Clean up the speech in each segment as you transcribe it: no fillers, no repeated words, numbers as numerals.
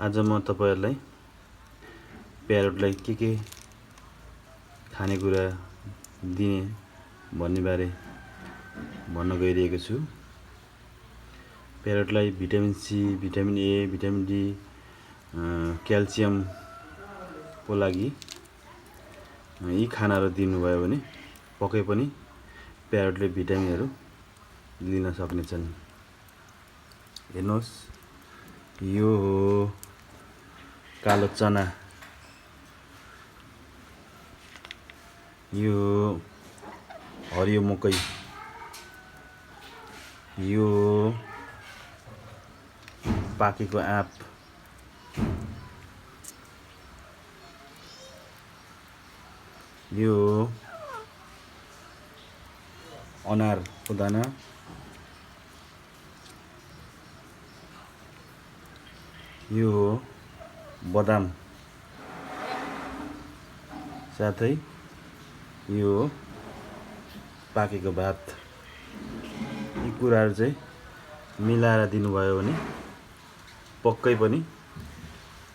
आज म तपाईहरुलाई प्यारोटलाई के खानेकुरा दिने भन्ने बारे भन्न गइरहेको छु। प्यारोटलाई vitamin C, vitamin A, vitamin D, calcium को लागि यी खानाहरु दिनुभयो भने पक्कै पनि प्यारोटले भिटामिनहरु लिन सक्नेछन्। हेर्नुहोस्, यो हो कालो चना, यो हरियो मकै, यो पाकेको आँप, यो अनारको दाना, यो बदाम, साथै यो पाकेको भात। यी कुराहरु चाहिँ मिलाएर दिनुभयो भने पक्कै पनि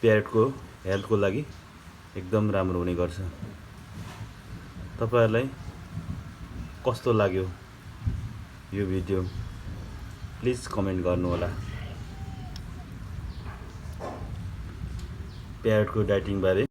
प्यारोटको हेल्थको लागि एकदम राम्रो हुने गर्छ। तपाईहरुलाई कस्तो लाग्यो यो भिडियो प्लिज कमेन्ट गर्नु होला। प्यारोटको डाइटिङ बारे